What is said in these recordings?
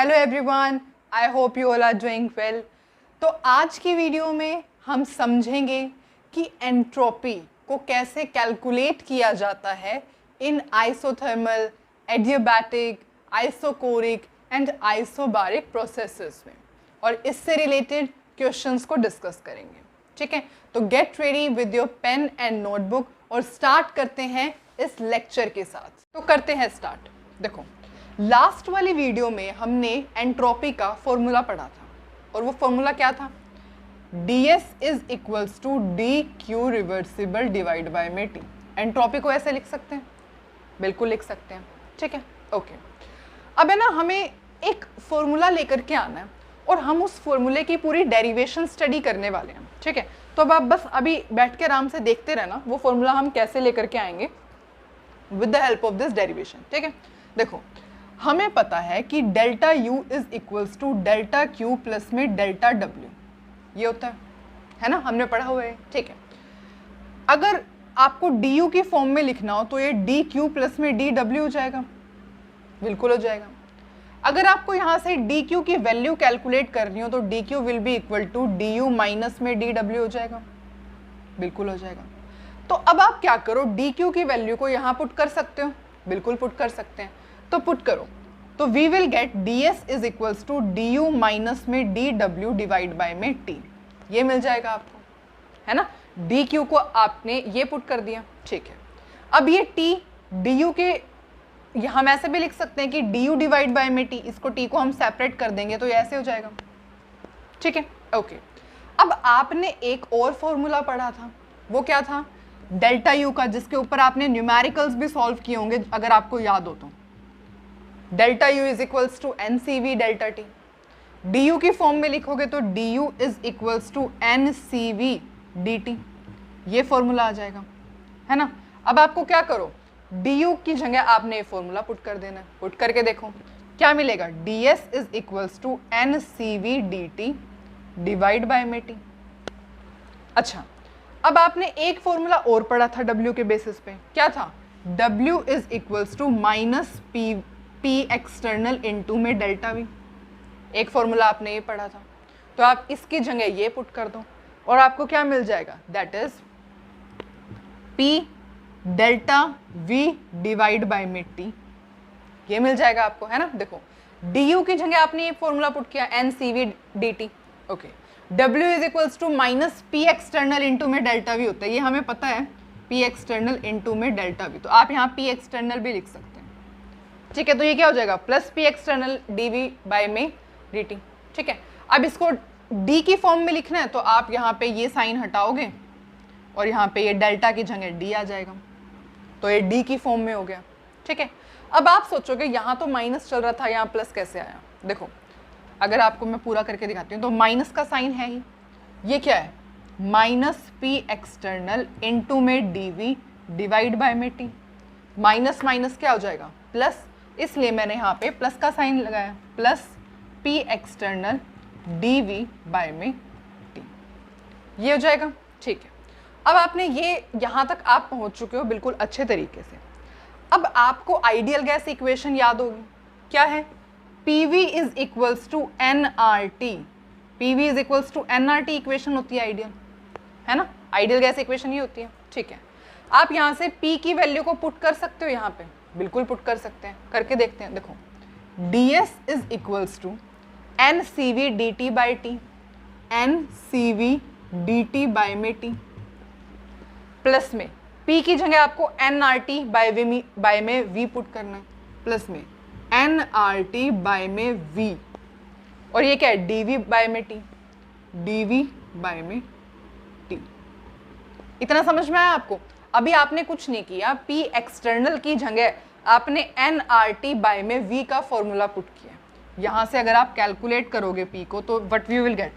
Hello everyone, I hope you all are doing well. तो आज की वीडियो में हम समझेंगे कि एंट्रोपी को कैसे कैलकुलेट किया जाता है इन isothermal, adiabatic, isochoric and isobaric processes में, और इससे रिलेटेड क्वेश्चंस को डिस्कस करेंगे। ठीक है, तो get ready with your pen and notebook और स्टार्ट करते हैं इस लेक्चर के साथ। तो करते हैं स्टार्ट। देखो, लास्ट वाली वीडियो में हमने एंट्रोपी का फॉर्मूला पढ़ा था, और वो फॉर्मूला क्या था? ds is equals to D Q reversible divide by में टी। एंट्रोपी को ऐसे लिख सकते हैं, बिल्कुल लिख सकते हैं। ठीक है, ओके। अब है ना, हमें एक फॉर्मूला लेकर के आना है और हम उस फॉर्मूले की पूरी डेरिवेशन स्टडी करने वाले हैं। ठीक है, तो अब आप बस अभी बैठ के आराम से देखते रहना वो फॉर्मूला हम कैसे लेकर के आएंगे with the help of this derivation. ठीक है, देखो, हमें पता है कि delta U is equals to delta Q plus में डेल्टा डब्ल्यू, ये होता है ना, हमने पढ़ा हुआ है। ठीक है, अगर आपको डी यू की फॉर्म में लिखना हो तो ये डी क्यू प्लस में डी डब्ल्यू हो जाएगा, बिल्कुल हो जाएगा। अगर आपको यहाँ से डी क्यू की वैल्यू कैलकुलेट करनी हो तो D Q will be equal to D U minus में डी डब्ल्यू हो जाएगा, बिल्कुल हो जाएगा। तो अब आप क्या करो, डी क्यू की वैल्यू को यहाँ पुट कर सकते हो, बिल्कुल पुट कर सकते हैं। तो पुट करो, तो we will get D S is equals to D U minus में डी डब्ल्यू डिवाइड बाय में टी, ये मिल जाएगा आपको, है ना। डी क्यू को आपने ये पुट कर दिया। ठीक है, अब ये टी डी यू के, हम ऐसे भी लिख सकते हैं कि डी यू डिवाइड बाय में टी, इसको टी को हम सेपरेट कर देंगे तो ये ऐसे हो जाएगा। ठीक है, ओके। अब आपने एक और फॉर्मूला पढ़ा था, वो क्या था? डेल्टा यू का, जिसके ऊपर आपने न्यूमेरिकल्स भी सॉल्व किए होंगे अगर आपको याद हो तो। Delta U is equals to N C V delta T. D U की फॉर्म में लिखोगे तो D U is equals to N C V D T, ये फॉर्मूला आ जाएगा, है ना। अब आपको क्या करो, डी यू की जगह आपने ये फॉर्मूला पुट कर देना है। पुट करके देखो क्या मिलेगा, D S is equals to N C V D T divide by में टी। अच्छा, अब आपने एक फॉर्मूला और पढ़ा था डब्ल्यू के बेसिस पे, क्या था? W is equals to minus P P external into में डेल्टा वी, एक फॉर्मूला आपने ये पढ़ा था। तो आप इसकी जगह ये पुट कर दो और आपको क्या मिल जाएगा? That is P delta we divide by में टी, ये मिल जाएगा आपको, है ना। देखो, डी यू की जगह आपने ये फॉर्मूला पुट किया N C V D T, okay. W is equals to minus P external into में डेल्टा वी होता है, ये हमें पता है, पी एक्सटर्नल इंटू में डेल्टा वी, तो आप यहाँ पी एक्सटर्नल भी लिख सकते हैं। ठीक है, तो ये क्या हो जाएगा? Plus P external D V by में डी टी। ठीक है, अब इसको डी की फॉर्म में लिखना है तो आप यहाँ पे ये साइन हटाओगे और यहाँ पे ये डेल्टा की जगह डी आ जाएगा, तो ये डी की फॉर्म में हो गया। ठीक है, अब आप सोचोगे यहाँ तो माइनस चल रहा था, यहाँ प्लस कैसे आया? देखो, अगर आपको मैं पूरा करके दिखाती हूँ तो माइनस का साइन है ही, ये क्या है? माइनस पी एक्सटर्नल इंटू में डी वी डिवाइड बाय में टी। माइनस माइनस क्या हो जाएगा? प्लस, इसलिए मैंने यहाँ पे प्लस का साइन लगाया, plus P external D V by में टी, ये हो जाएगा। ठीक है, अब आपने ये यहाँ तक आप पहुँच चुके हो बिल्कुल अच्छे तरीके से। अब आपको आइडियल गैस इक्वेशन याद होगी, क्या है? PV is equals to nRT, PV is equals to nRT equation होती है आइडियल, है ना, आइडियल गैस इक्वेशन ही होती है। ठीक है, आप यहाँ से P की वैल्यू को पुट कर सकते हो, यहाँ पे बिल्कुल पुट कर सकते हैं, करके देखते हैं। देखो, DS is equals to N C V D T by T, N C V D T by में टी, प्लस में P की जगह आपको nRT बाय में V पुट करना है, प्लस में nRT बाय में V, और ये क्या है? dV बाय में T, dV बाय में T। इतना समझ में आया आपको? अभी आपने कुछ नहीं किया, P एक्सटर्नल की जगह आपने nRT बाय में V का फॉर्मूला पुट किया। यहाँ से अगर आप कैलकुलेट करोगे P को तो what we will get?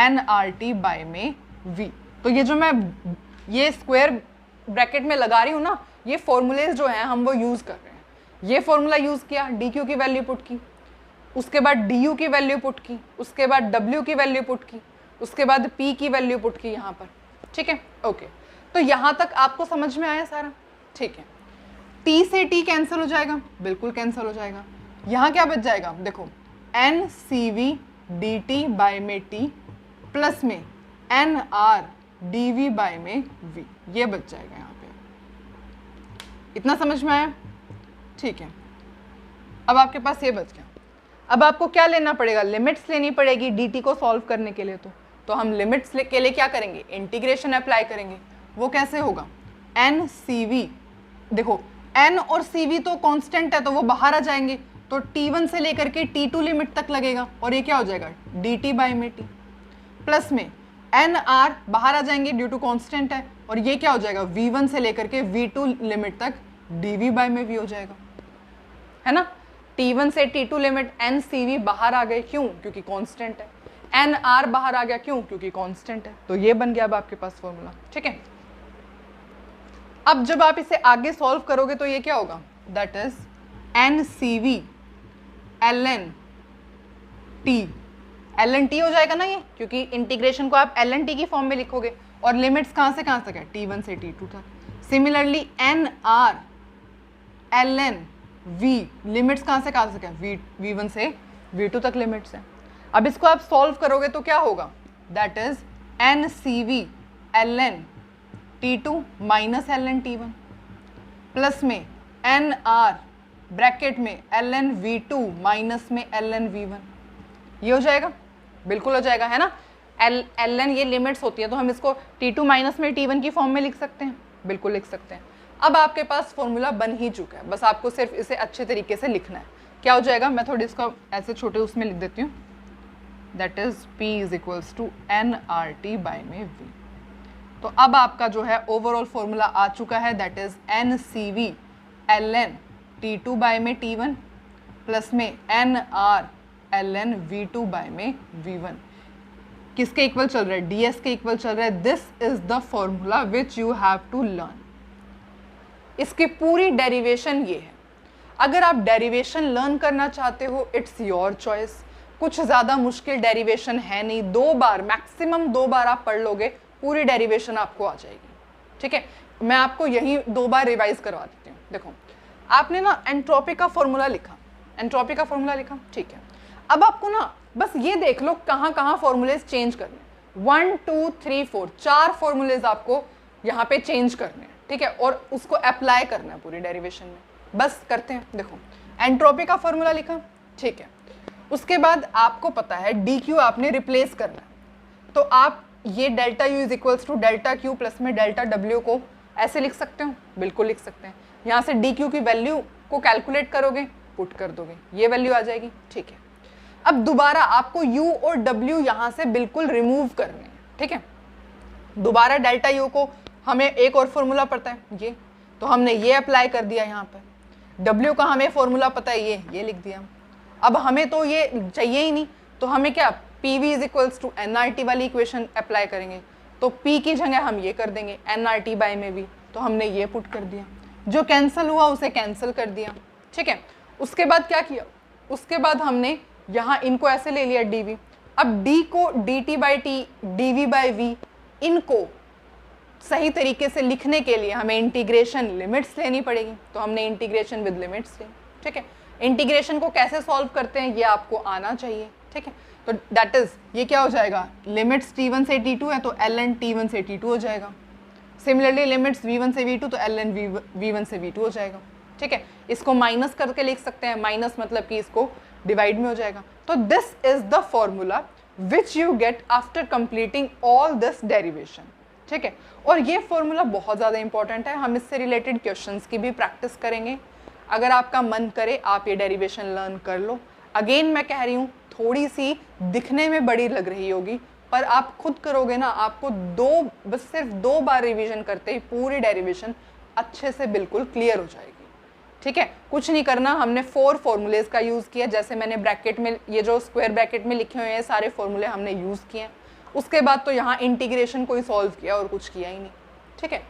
nRT by में V। तो ये जो मैं ये स्क्वायर ब्रैकेट में लगा रही हूँ ना, ये फॉर्मूलेज जो हैं हम वो यूज़ कर रहे हैं। ये फॉर्मूला यूज़ किया, डी क्यू की वैल्यू पुट की, उसके बाद डी यू की वैल्यू पुट की, उसके बाद डब्ल्यू की वैल्यू पुट की, उसके बाद पी की वैल्यू पुट की यहाँ पर। ठीक है, ओके। तो यहाँ तक आपको समझ में आया सारा? ठीक है, टी से टी कैंसिल हो जाएगा, बिल्कुल कैंसिल हो जाएगा। यहाँ क्या बच जाएगा? देखो, N C V D T by में टी प्लस में N R D V by में वी, ये बच जाएगा यहाँ पे। इतना समझ में आया? ठीक है, अब आपके पास ये बच गया। अब आपको क्या लेना पड़ेगा? लिमिट्स लेनी पड़ेगी dt को सॉल्व करने के लिए। तो हम लिमिट्स के लिए क्या करेंगे? इंटीग्रेशन अप्लाई करेंगे। वो कैसे होगा? एन सी वी, देखो n और cv तो कांस्टेंट है तो वो बाहर आ जाएंगे, तो t1 से लेकर के t2 लिमिट तक लगेगा और ये क्या हो जाएगा? dt बाय में t प्लस में nr बाहर आ जाएंगे ड्यू टू कांस्टेंट है, और ये क्या हो जाएगा? v1 से लेकर के v2 लिमिट तक dv बाय में v हो जाएगा, है ना। t1 से t2 लिमिट n cv बाहर आ गए, क्यों? क्योंकि कांस्टेंट है। nr बाहर आ गया, क्यों? क्योंकि कांस्टेंट है। तो ये बन गया अब आपके पास फॉर्मूला, ठीक है। अब जब आप इसे आगे सॉल्व करोगे तो ये क्या होगा? That is N C V L N T हो जाएगा ना ये, क्योंकि इंटीग्रेशन को आप एल एन टी की फॉर्म में लिखोगे, और लिमिट्स कहाँ से कहाँ तक है? t1 से t2 तक। Similarly N R L N V, limits कहाँ से कहाँ तक है? v1 से v2 तक लिमिट्स है। अब इसको आप सॉल्व करोगे तो क्या होगा? That is N C V L N T2 minus L N T1 plus में एन आर ब्रैकेट में एल एन V2 माइनस में एल एन V1, ये हो जाएगा, बिल्कुल हो जाएगा, है ना। एल एन ये लिमिट्स होती है, तो हम इसको T2 माइनस में T1 की फॉर्म में लिख सकते हैं, बिल्कुल लिख सकते हैं। अब आपके पास फॉर्मूला बन ही चुका है, बस आपको सिर्फ इसे अच्छे तरीके से लिखना है। क्या हो जाएगा? मैं थोड़ी इसको ऐसे छोटे उसमें लिख देती हूँ। That is P is equals to N R T by में V। तो अब आपका जो है ओवरऑल फॉर्मूला आ चुका है, that is N C V L N T2 by में T1 प्लस में N R L N V2 by में V1। किसके इक्वल चल रहा है? ds के इक्वल चल रहा है। This is the formula which you have to learn. इसकी पूरी डेरिवेशन ये है। अगर आप डेरिवेशन लर्न करना चाहते हो, इट्स योर चॉइस। कुछ ज़्यादा मुश्किल डेरिवेशन है नहीं, 2 बार मैक्सिमम 2 बार आप पढ़ लोगे, पूरी डेरिवेशन आपको आ जाएगी, ठीक है। मैं आपको यही 2 बार रिवाइज करवा देती हूँ। देखो, आपने ना एंट्रोपी का फॉर्मूला लिखा, एंट्रोपी का फॉर्मूला लिखा, ठीक है। अब आपको ना बस ये देख लो कहाँ कहाँ फॉर्मूलेज चेंज करने, 1 2 3 4 4 फॉर्मूलेज आपको यहाँ पे चेंज करने हैं, ठीक है, और उसको अप्लाई करना है पूरी डेरिवेशन में। बस करते हैं। देखो, एंट्रोपी का फॉर्मूला लिखा, ठीक है। उसके बाद आपको पता है डी क्यू आपने रिप्लेस करना है, तो आप ये delta U is equals to delta Q plus में डेल्टा डब्ल्यू को ऐसे लिख सकते हो, बिल्कुल लिख सकते हैं। यहाँ से डी क्यू की वैल्यू को कैलकुलेट करोगे, पुट कर दोगे, ये वैल्यू आ जाएगी, ठीक है। अब दोबारा आपको u और w यहाँ से बिल्कुल रिमूव करने हैं, ठीक है। दोबारा डेल्टा u को हमें एक और फॉर्मूला पता है ये, तो हमने ये अप्लाई कर दिया यहाँ पर। w का हमें फॉर्मूला पता है ये लिख दिया। अब हमें तो ये चाहिए ही नहीं, तो हमें क्या PV is equals to NRT वाली इक्वेशन अप्लाई करेंगे। तो P की जगह हम ये कर देंगे NRT बाय में V, तो हमने ये पुट कर दिया। जो कैंसिल हुआ उसे कैंसिल कर दिया, ठीक है। उसके बाद क्या किया? उसके बाद हमने यहाँ इनको ऐसे ले लिया dv। अब d को dt by T dv by v, इनको सही तरीके से लिखने के लिए हमें इंटीग्रेशन लिमिट्स लेनी पड़ेगी, तो हमने इंटीग्रेशन विद लिमिट्स ली, ठीक है। इंटीग्रेशन को कैसे सॉल्व करते हैं ये आपको आना चाहिए, ठीक है। तो दैट इज ये क्या हो जाएगा? लिमिट्स t1 से t2 है तो ln t1 से t2 हो जाएगा। सिमिलरली लिमिट्स v1 से v2 तो ln v1 से v2 हो जाएगा, ठीक है। इसको माइनस करके लिख सकते हैं, माइनस मतलब कि इसको डिवाइड में हो जाएगा। तो this is the formula which you get after completing all this derivation, ठीक है। और ये फॉर्मूला बहुत ज़्यादा इंपॉर्टेंट है, हम इससे रिलेटेड क्वेश्चंस की भी प्रैक्टिस करेंगे। अगर आपका मन करे आप ये डेरिवेशन लर्न कर लो। अगेन मैं कह रही हूँ, थोड़ी सी दिखने में बड़ी लग रही होगी, पर आप खुद करोगे ना, आपको बस सिर्फ 2 बार रिवीजन करते ही पूरी डेरिवेशन अच्छे से बिल्कुल क्लियर हो जाएगी, ठीक है। कुछ नहीं करना, हमने 4 फॉर्मूलेज का यूज़ किया, जैसे मैंने ब्रैकेट में ये जो स्क्वायर ब्रैकेट में लिखे हुए हैं सारे फॉर्मूले हमने यूज़ किए हैं। उसके बाद तो यहाँ इंटीग्रेशन को ही सॉल्व किया और कुछ किया ही नहीं, ठीक है।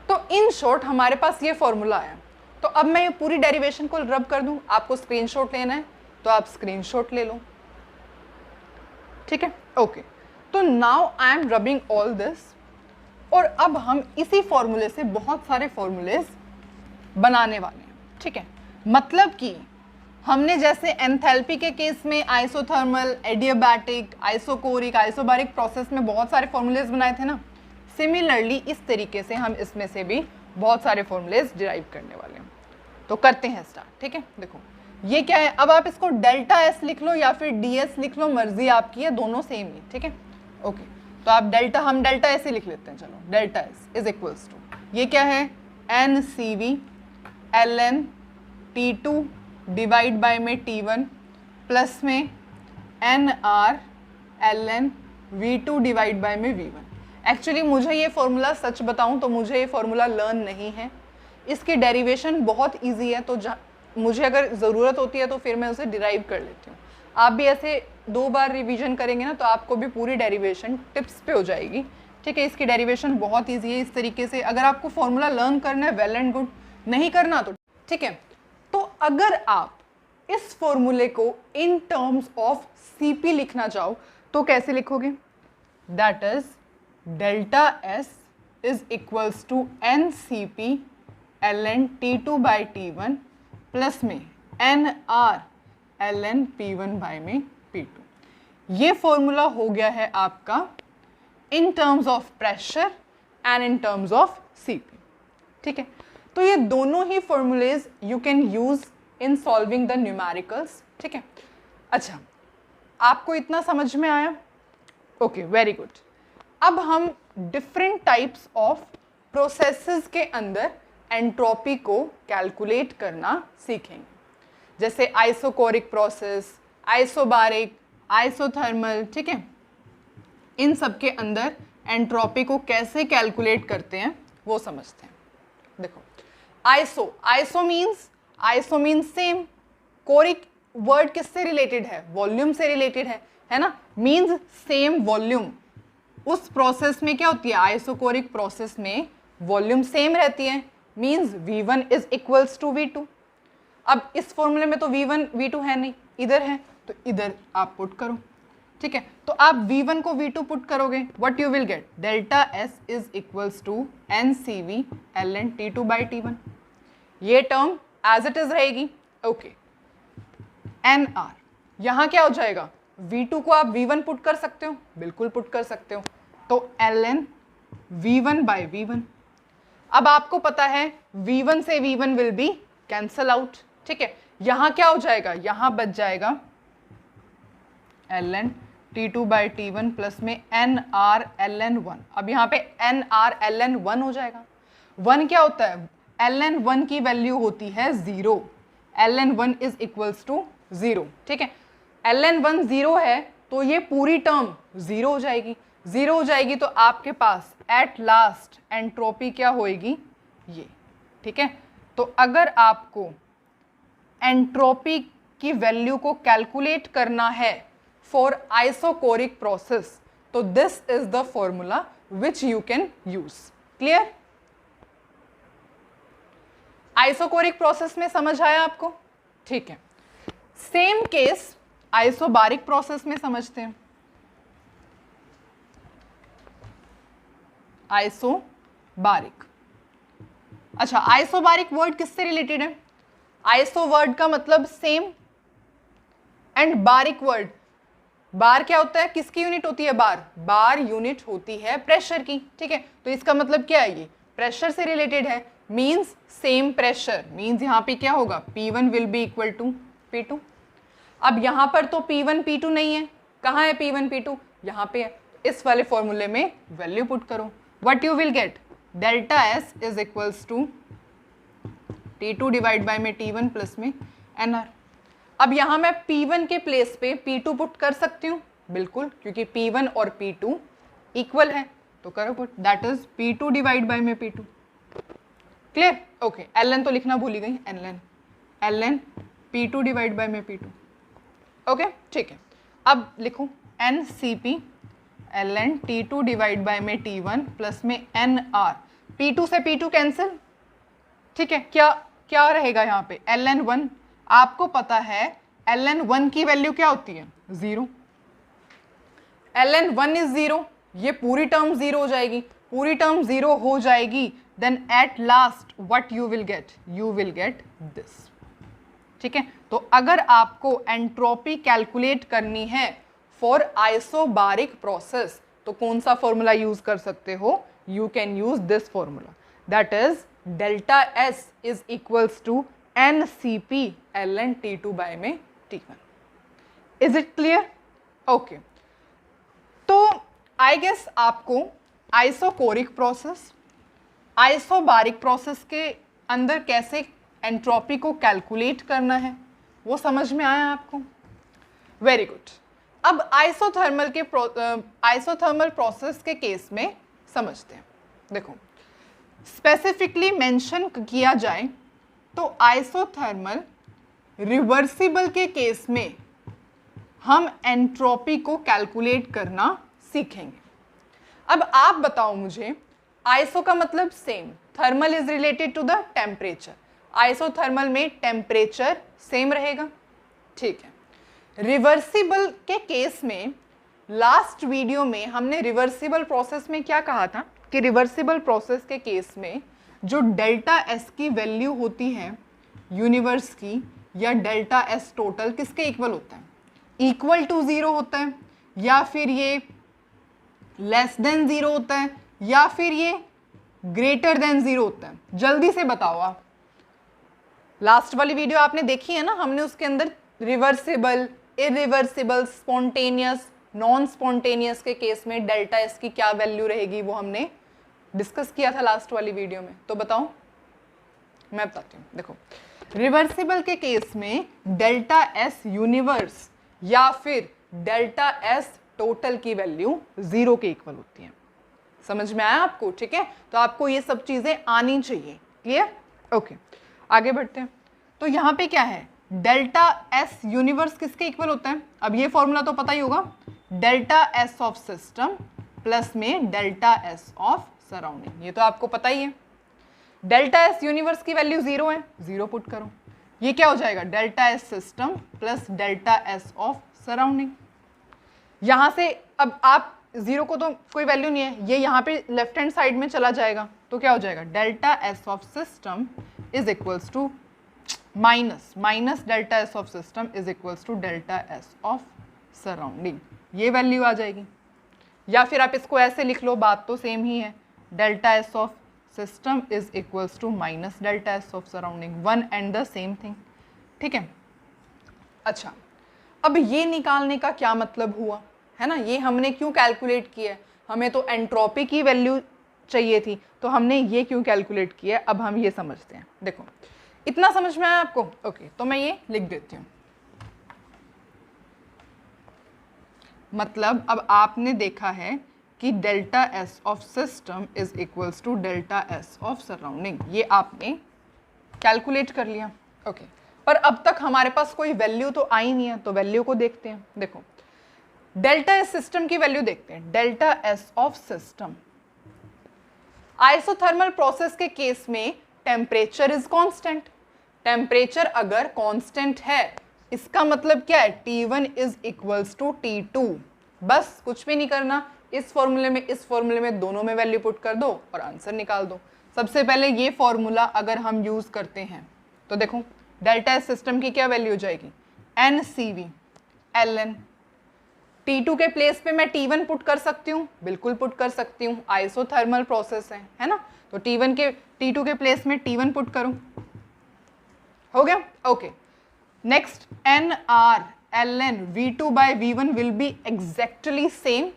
तो इन शॉर्ट हमारे पास ये फॉर्मूला है। तो अब मैं ये पूरी डेरिवेशन को रब कर दूँ, आपको स्क्रीनशॉट लेना है तो आप स्क्रीनशॉट ले लो, ठीक है, ओके। तो now I am rubbing all this, और अब हम इसी फॉर्मूले से बहुत सारे फॉर्मूलेज बनाने वाले हैं, ठीक है। मतलब कि हमने जैसे एंथैल्पी के केस में isothermal, adiabatic, isochoric, isobaric process में बहुत सारे फॉर्मूलेज बनाए थे ना, सिमिलरली इस तरीके से हम इसमें से भी बहुत सारे फॉर्मूलेज डिराइव करने वाले हैं। तो करते हैं स्टार्ट, ठीक है। देखो ये क्या है, अब आप इसको डेल्टा एस लिख लो या फिर डी एस लिख लो, मर्जी आपकी है, दोनों सेम ही, ठीक है। ओके, तो आप हम डेल्टा एस ही लिख लेते हैं। चलो, delta S is equals to, ये क्या है, N C V L N T two divide by में टी वन प्लस में N R L N V two divide by में वी वन। एक्चुअली मुझे ये फॉर्मूला, सच बताऊं तो मुझे ये फॉर्मूला लर्न नहीं है, इसकी डेरिवेशन बहुत इजी है, तो मुझे अगर ज़रूरत होती है तो फिर मैं उसे डिराइव कर लेती हूँ। आप भी ऐसे 2 बार रिवीजन करेंगे ना तो आपको भी पूरी डेरिवेशन टिप्स पे हो जाएगी, ठीक है। इसकी डेरिवेशन बहुत ईजी है। इस तरीके से अगर आपको फॉर्मूला लर्न करना है, वेल एंड गुड, नहीं करना तो ठीक है। तो अगर आप इस फॉर्मूले को इन टर्म्स ऑफ सीपी लिखना चाहो तो कैसे लिखोगे, that is delta S is equals to N C P L N T two by T one plus में N R L N P one by में पी टू। ये फॉर्मूला हो गया है आपका in terms of pressure and in terms of CP, ठीक है। तो ये दोनों ही formulae you can use in solving the numericals, ठीक है। अच्छा, आपको इतना समझ में आया? Okay, very good. अब हम डिफरेंट टाइप्स ऑफ प्रोसेसेस के अंदर एंट्रोपी को कैलकुलेट करना सीखेंगे, जैसे आइसोकोरिक प्रोसेस, आइसोबारिक, आइसोथर्मल, ठीक है। इन सब के अंदर एंट्रोपी को कैसे कैलकुलेट करते हैं वो समझते हैं। देखो, आइसो मीन्स सेम। कोरिक वर्ड किससे रिलेटेड है, वॉल्यूम से रिलेटेड है ना, मीन्स सेम वॉल्यूम। उस प्रोसेस में क्या होती है, आइसोकोरिक प्रोसेस में वॉल्यूम सेम रहती है, means V1 is equals to V2। अब इस फॉर्मूले में तो V1 V2 है नहीं, इधर है, तो इधर आप पुट करो, ठीक है। तो आप V1 को V2 पुट करोगे, what you will get, delta S is equals to N C V L N T two by T one. ये टर्म एज इट इज रहेगी, ओके। एन आर यहाँ क्या हो जाएगा, V2 को आप V1 पुट कर सकते हो, बिल्कुल पुट कर सकते हो, तो L N V1 by V1। अब आपको पता है V1 से V1 will be cancel out, ठीक है। यहाँ क्या हो जाएगा, यहाँ बच जाएगा L N T two by T one plus में N R L N one. अब यहाँ पे N R L N one हो जाएगा। 1 क्या होता है, एल एन वन की वैल्यू होती है 0, L N one is equals to 0, ठीक है। एल एन वन 0 है तो ये पूरी टर्म 0 हो जाएगी, 0 हो जाएगी, तो आपके पास एट लास्ट एंट्रोपी क्या होएगी, ये, ठीक है। तो अगर आपको एंट्रोपी की वैल्यू को कैलकुलेट करना है फॉर आइसोकोरिक प्रोसेस, तो this is the formula which you can use. Clear? Isochoric process में समझ आया आपको, ठीक है। सेम केस आइसोबारिक प्रोसेस में समझते हैं। आइसोबारिक, अच्छा, आइसोबारिक वर्ड किससे रिलेटेड है, आइसो वर्ड का मतलब सेम, एंड बारिक वर्ड, बार क्या होता है, किसकी यूनिट होती है, बार यूनिट होती है प्रेशर की, ठीक है। तो इसका मतलब क्या है, ये प्रेशर से रिलेटेड है, मींस सेम प्रेशर, मींस यहाँ पे क्या होगा, P1 will be equal to P2। अब यहाँ पर तो P1 P2 नहीं है, कहाँ है P1 P2, यहाँ पे है। इस वाले फॉर्मूले में वैल्यू पुट करो, what you will get, delta S is equals to T2 divide by में T1 प्लस में NR। अब यहाँ मैं P1 के प्लेस पे P2 पुट कर सकती हूँ, बिल्कुल, क्योंकि P1 और P2 इक्वल है, तो करो put, that is P2 divide by में P2। क्लियर? ओके, ln तो लिखना भूल ही गई, ln P2 डिवाइड बाई में P2। ओके, ठीक है। अब लिखूं NCP ln T2 divide by में T1 प्लस में NR, P2 से P2 कैंसिल, ठीक है। क्या रहेगा यहाँ पे, ln1, आपको पता है ln1 की वैल्यू क्या होती है, 0, ln1 इज 0, ये पूरी टर्म 0 हो जाएगी, पूरी टर्म 0 हो जाएगी, then at last what you will get, you will get this. ठीक है। तो अगर आपको एंट्रोपी कैलकुलेट करनी है फॉर आइसोबारिक प्रोसेस तो कौन सा फॉर्मूला यूज कर सकते हो? You can use this formula, that is delta S is equals to NCP ln T2 by में T1। Is it clear? Okay, तो आई गेस आपको आइसोकोरिक प्रोसेस, आइसोबारिक प्रोसेस के अंदर कैसे एंट्रोपी को कैलकुलेट करना है वो समझ में आया आपको? Very good. अब आइसोथर्मल प्रोसेस के केस में समझते हैं। देखो, स्पेसिफिकली मेंशन किया जाए तो आइसोथर्मल रिवर्सिबल के केस में हम एंट्रोपी को कैलकुलेट करना सीखेंगे। अब आप बताओ मुझे, आइसो का मतलब same, thermal is related to the temperature, isothermal में टेम्परेचर सेम रहेगा, ठीक है। रिवर्सिबल के केस में लास्ट वीडियो में हमने रिवर्सिबल प्रोसेस में क्या कहा था कि रिवर्सिबल प्रोसेस के केस में जो डेल्टा एस की वैल्यू होती है यूनिवर्स की, या डेल्टा एस टोटल किसके इक्वल होता है? इक्वल टू 0 होता है, या फिर ये लेस देन 0 होता है, या फिर ये ग्रेटर देन 0 होता है? जल्दी से बताओ आप। लास्ट वाली वीडियो आपने देखी है ना, हमने उसके अंदर reversible, irreversible, spontaneous, non spontaneous के केस में डेल्टा एस की क्या वैल्यू रहेगी वो हमने डिस्कस किया था लास्ट वाली वीडियो में। तो बताओ, मैं बताती हूँ। देखो, रिवर्सिबल के केस में डेल्टा एस यूनिवर्स या फिर डेल्टा एस टोटल की वैल्यू 0 के इक्वल होती है। समझ में आया आपको? ठीक है, तो आपको ये सब चीजें आनी चाहिए। क्लियर? ओके, आगे बढ़ते हैं। तो यहाँ पे क्या है, डेल्टा एस यूनिवर्स किसके इक्वल होता है? अब ये फॉर्मूला तो पता ही होगा, delta S of system plus में डेल्टा एस ऑफ सराउंडिंग, ये तो आपको पता ही है। डेल्टा एस यूनिवर्स की वैल्यू 0 है, 0 पुट करो, ये क्या हो जाएगा? Delta S system plus delta S of surrounding. यहां से अब आप 0 को तो कोई वैल्यू नहीं है, ये यहाँ पे लेफ्ट हैंड साइड में चला जाएगा, तो क्या हो जाएगा? Delta S of system is equals to minus delta S of system is equals to delta S of surrounding, ये वैल्यू आ जाएगी। या फिर आप इसको ऐसे लिख लो, बात तो सेम ही है, delta S of system is equals to minus delta S of surrounding, one and the same thing. ठीक है, अच्छा, अब ये निकालने का क्या मतलब हुआ है ना, ये हमने क्यों कैलकुलेट किया है? हमें तो एंट्रोपी की वैल्यू चाहिए थी, तो हमने ये क्यों कैलकुलेट किया? अब हम ये समझते हैं। देखो, इतना समझ में आया आपको? ओके, तो मैं ये लिख देती हूँ। मतलब अब आपने देखा है कि delta S of system is equals to delta S of surrounding, ये आपने कैलकुलेट कर लिया। ओके, पर अब तक हमारे पास कोई वैल्यू तो आई नहीं है, तो वैल्यू को देखते हैं। देखो, डेल्टा एस सिस्टम की वैल्यू देखते हैं, delta S of system. Isothermal process के केस में टेम्परेचर इज कांस्टेंट, टेम्परेचर अगर कांस्टेंट है इसका मतलब क्या है? T1 is equals to T2। बस कुछ भी नहीं करना, इस फॉर्मूले में इस फॉर्मूले में दोनों में वैल्यू पुट कर दो और आंसर निकाल दो। सबसे पहले ये फॉर्मूला अगर हम यूज करते हैं तो देखो, डेल्टा एस सिस्टम की क्या वैल्यू हो जाएगी? NCV ln T2 के प्लेस पे मैं T1 पुट कर सकती हूँ, बिल्कुल पुट कर सकती हूँ, आइसोथर्मल प्रोसेस है ना, तो T2 के प्लेस में T1 पुट करूँ, हो गया। Okay, next NR ln V2 by V1 will be exactly same,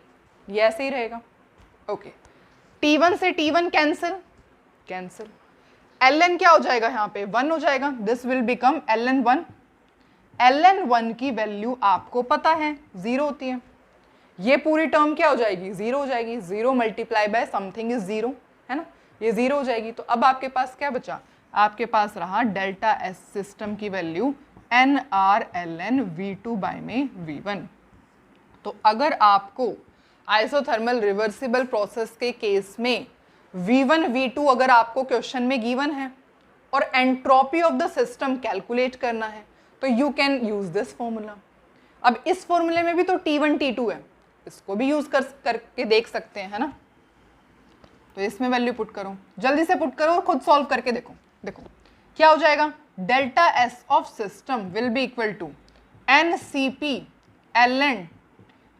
ये ऐसे ही रहेगा। ओके, T1 से T1 कैंसिल, ln क्या हो जाएगा? यहाँ पे 1 हो जाएगा, दिस विल बिकम ln 1 की वैल्यू आपको पता है 0 होती है, ये पूरी टर्म क्या हो जाएगी? 0 हो जाएगी। 0 मल्टीप्लाई बाय समथिंग इज 0, है ना, ये 0 हो जाएगी। तो अब आपके पास क्या बचा? आपके पास रहा डेल्टा एस सिस्टम की value NR ln V2 by में V1। तो अगर आपको आइसोथर्मल रिवर्सिबल प्रोसेस के केस में V1 V2 अगर आपको क्वेश्चन में गिवन है और entropy of the system calculate करना है तो you can use this formula. अब इस फॉर्मूले में भी तो T1 T2 है, इसको भी यूज करके देख सकते हैं, है ना। तो इसमें वैल्यू पुट करो, जल्दी से पुट करो और खुद सॉल्व करके देखो। देखो क्या हो जाएगा, delta S of system will be equal to N C P L N.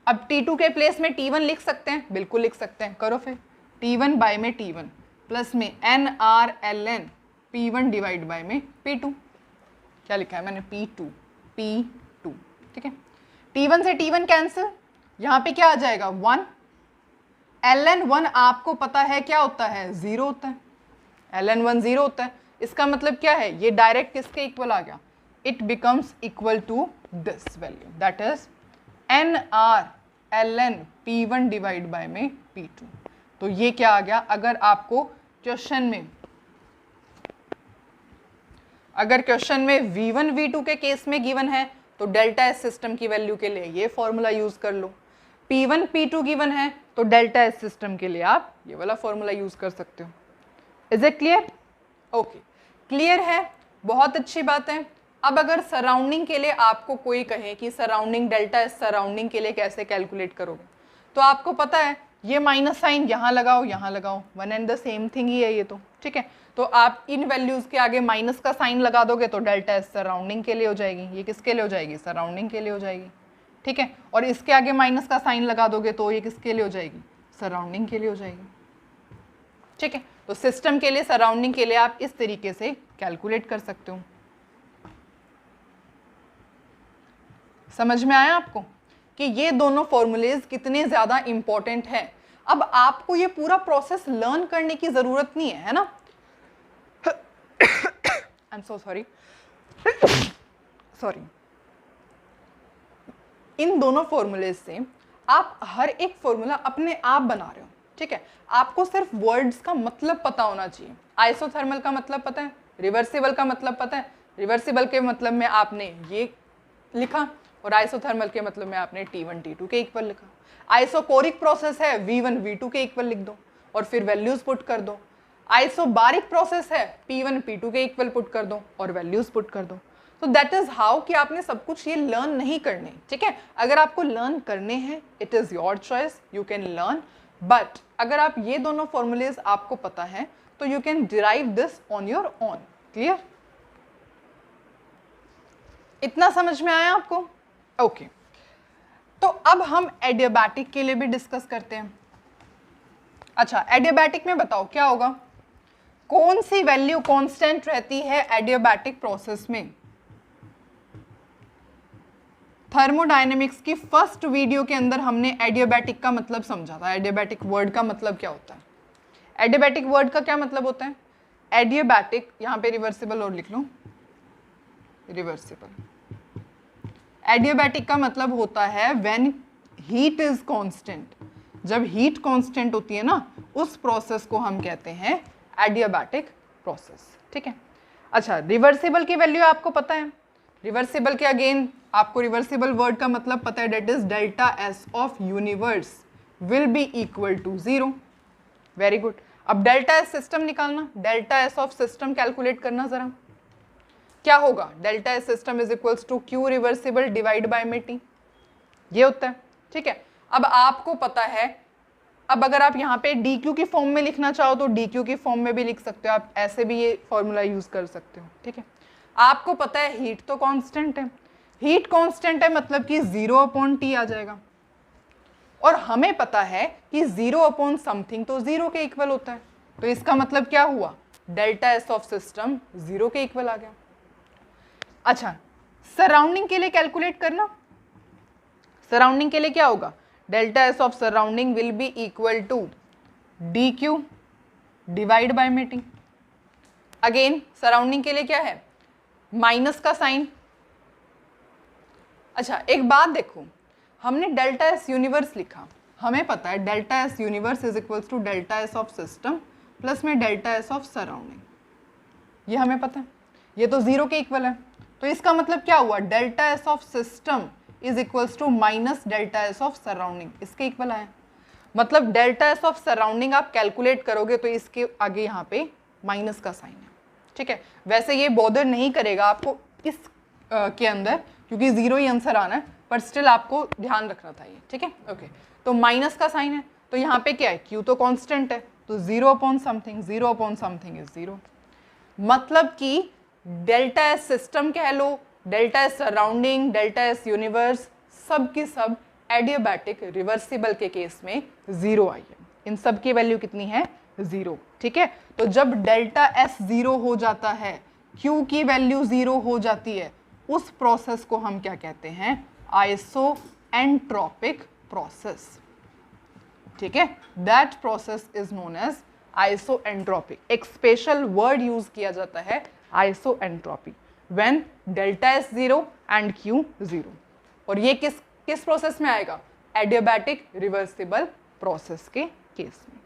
अब T2 के प्लेस में T1 लिख सकते हैं, बिल्कुल लिख सकते हैं, करो फिर। T1 बाय में T1 प्लस में NRLN P1 डिवाइड बाय में P2। क्या लिखा है मैंने? P2, ठीक है। T1 से T1 कैंसिल, यहाँ पे क्या आ जाएगा? 1। LN1 आपको पता है क्या होता है? 0 होता है। LN1 0 होता है। इसका मतलब क्या है? ये डायरेक्ट किसके इक्वल आ गया? It becomes equal to this value, that is NRLN P1 divide by में P2। तो ये क्या आ गया? अगर आपको क्वेश्चन में V1 V2 के केस में गिवन है तो डेल्टा एस सिस्टम की वैल्यू के लिए ये फॉर्मूला यूज कर लो। P1 P2 गिवन है तो डेल्टा एस सिस्टम के लिए आप ये वाला फॉर्मूला यूज कर सकते हो। Is it clear? Okay, clear है, बहुत अच्छी बात है। अब अगर सराउंडिंग के लिए आपको कोई कहे कि सराउंडिंग डेल्टा एस सराउंडिंग के लिए कैसे कैलकुलेट करोगे, तो आपको पता है ये माइनस साइन यहाँ लगाओ, यहाँ लगाओ, one and the same thing he है ये तो, ठीक है। तो आप इन वैल्यूज के आगे माइनस का साइन लगा दोगे तो डेल्टा एस सराउंडिंग के लिए हो जाएगी। ये किसके लिए हो जाएगी? सराउंडिंग के लिए हो जाएगी, ठीक है। और इसके आगे माइनस का साइन लगा दोगे तो ये किसके लिए हो जाएगी? सराउंडिंग के लिए हो जाएगी, ठीक है। तो सिस्टम के लिए, सराउंडिंग के लिए आप इस तरीके से कैलकुलेट कर सकते हो। समझ में आया आपको कि ये दोनों फॉर्मूलेज कितने ज्यादा इंपॉर्टेंट हैं। अब आपको ये पूरा प्रोसेस लर्न करने की जरूरत नहीं है ना? आई एम सो सॉरी, इन दोनों फॉर्मूलेज से आप हर एक फॉर्मूला अपने आप बना रहे हो, ठीक है। आपको सिर्फ वर्ड्स का मतलब पता होना चाहिए। आइसोथर्मल का मतलब पता है, रिवर्सिबल का मतलब पता है, रिवर्सिबल के मतलब में आपने ये लिखा और आइसोथर्मल के मतलब में आपने T1 T2 के इक्वल लिखा। आइसोकोरिक प्रोसेस है, V1 V2 के इक्वल लिख दो और फिर वैल्यूज पुट कर दो। आइसोबारिक प्रोसेस है, P1 P2 के इक्वल पुट कर दो और वैल्यूज पुट कर दो। तो दैट इज हाउ कि आपने सब कुछ ये लर्न नहीं करने, ठीक है। अगर आपको लर्न करने हैं, it is your choice, you can learn, but अगर आप ये दोनों फॉर्मूलेज आपको पता है तो you can derive this on your own. Clear? इतना समझ में आया आपको? ओके, तो अब हम एडियाबैटिक के लिए भी डिस्कस करते हैं। अच्छा, एडियाबैटिक में बताओ क्या होगा? कौन सी वैल्यू कांस्टेंट रहती है एडियाबैटिक प्रोसेस में? थर्मोडायनेमिक्स की फर्स्ट वीडियो के अंदर हमने एडियाबैटिक का मतलब समझा था। एडियाबैटिक वर्ड का मतलब क्या होता है? एडियाबैटिक वर्ड का क्या मतलब होता है? एडियाबैटिक, यहाँ पे रिवर्सिबल और लिख लो, रिवर्सिबल। एडियाबैटिक का मतलब होता है व्हेन हीट इज कांस्टेंट। जब हीट कांस्टेंट होती है ना, उस प्रोसेस को हम कहते हैं एडियाबैटिक प्रोसेस, ठीक है। अच्छा, रिवर्सिबल की वैल्यू आपको पता है। रिवर्सिबल के अगेन आपको रिवर्सिबल वर्ड का मतलब पता है, that is delta S of universe will be equal to 0। Very good. अब डेल्टा एस सिस्टम निकालना, delta S of system calculate करना जरा। क्या होगा? Delta S system is equals to Q reversible divide by में टी, ये होता है, ठीक है। अब आपको पता है, अब अगर आप यहाँ पे डी क्यू की फॉर्म में लिखना चाहो तो डी क्यू की फॉर्म में भी लिख सकते हो, आप ऐसे भी ये फॉर्मूला यूज कर सकते हो, ठीक है। आपको पता है हीट तो कांस्टेंट है, हीट कांस्टेंट है मतलब कि 0/T आ जाएगा, और हमें पता है कि 0/ समथिंग तो 0 के इक्वल होता है। तो इसका मतलब क्या हुआ? डेल्टा एस ऑफ सिस्टम 0 के इक्वल आ गया। अच्छा, सराउंडिंग के लिए कैलकुलेट करना। सराउंडिंग के लिए क्या होगा? Delta S of surrounding will be equal to D Q divide by में टी। अगेन सराउंडिंग के लिए क्या है? माइनस का साइन। अच्छा, एक बात देखो, हमने डेल्टा एस यूनिवर्स लिखा, हमें पता है delta S universe is equals to delta S of system plus में डेल्टा एस ऑफ सराउंडिंग, ये हमें पता है, ये तो 0 के इक्वल है। तो इसका मतलब क्या हुआ? Delta S of system is equals to minus delta S of surrounding, इसके इक्वल आया। मतलब डेल्टा एस ऑफ सराउंडिंग आप कैलकुलेट करोगे तो इसके आगे यहाँ पे माइनस का साइन है, ठीक है। वैसे ये बॉदर नहीं करेगा आपको इस के अंदर, क्योंकि 0 ही आंसर आना है, पर स्टिल आपको ध्यान रखना था ये, ठीक है। ओके, तो माइनस का साइन है, तो यहाँ पे क्या है? क्यू तो कांस्टेंट है, तो 0/समथिंग, 0/समथिंग इज 0। मतलब कि डेल्टा एस सिस्टम कह लो, delta S surrounding, delta S universe, सब की सब एडियाबैटिक रिवर्सिबल के केस में 0 आई है। इन सब की वैल्यू कितनी है? 0। ठीक है, तो जब डेल्टा एस 0 हो जाता है, क्यू की वैल्यू 0 हो जाती है, उस प्रोसेस को हम क्या कहते हैं? Isoentropic process. ठीक है, that process is known as isoentropic. एक स्पेशल वर्ड यूज किया जाता है isoentropy when delta S 0 and Q 0। और ये किस प्रोसेस में आएगा? एडियाबैटिक रिवर्सिबल प्रोसेस के केस में।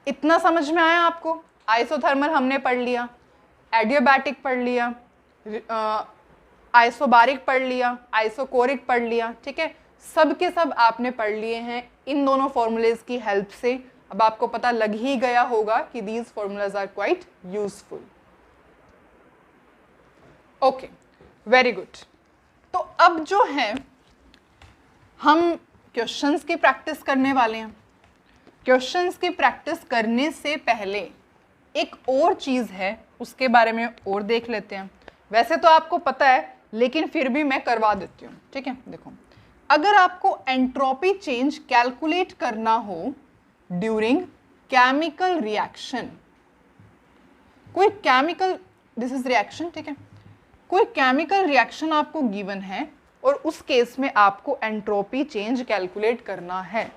इतना समझ में आया आपको? आइसोथर्मल हमने पढ़ लिया, एडियाबैटिक पढ़ लिया, आइसोबारिक पढ़ लिया, आइसोकोरिक पढ़ लिया। ठीक है, सब के सब आपने पढ़ लिए हैं इन दोनों फॉर्मूलेज की हेल्प से। अब आपको पता लग ही गया होगा कि these formulas are quite useful. Okay, very good. तो अब जो है हम क्वेश्चंस की प्रैक्टिस करने वाले हैं। क्वेश्चंस की प्रैक्टिस करने से पहले एक और चीज़ है, उसके बारे में और देख लेते हैं। वैसे तो आपको पता है, लेकिन फिर भी मैं करवा देती हूँ। ठीक है, देखो, अगर आपको एंट्रोपी चेंज कैलकुलेट करना हो ड्यूरिंग केमिकल रिएक्शन, कोई केमिकल, दिस इज रिएक्शन, ठीक है, कोई केमिकल रिएक्शन आपको गिवन है और उस केस में आपको एंट्रोपी चेंज कैलकुलेट करना है।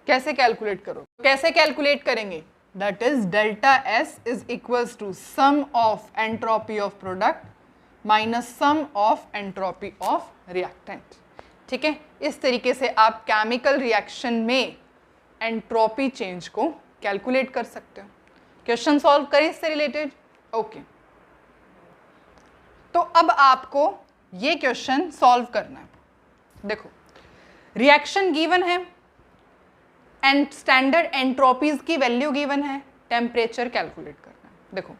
कैसे कैलकुलेट करो? कैसे कैलकुलेट करेंगे? That is delta S is equals to sum of entropy of product minus sum of entropy of reactant. ठीक है, इस तरीके से आप केमिकल रिएक्शन में एंट्रोपी चेंज को कैलकुलेट कर सकते हो। क्वेश्चन सॉल्व करें इससे रिलेटेड। ओके, तो अब आपको ये क्वेश्चन सॉल्व करना है। देखो, रिएक्शन गिवन है एंड स्टैंडर्ड एंट्रोपीज की वैल्यू गिवन है, टेम्परेचर कैलकुलेट करना है। देखो,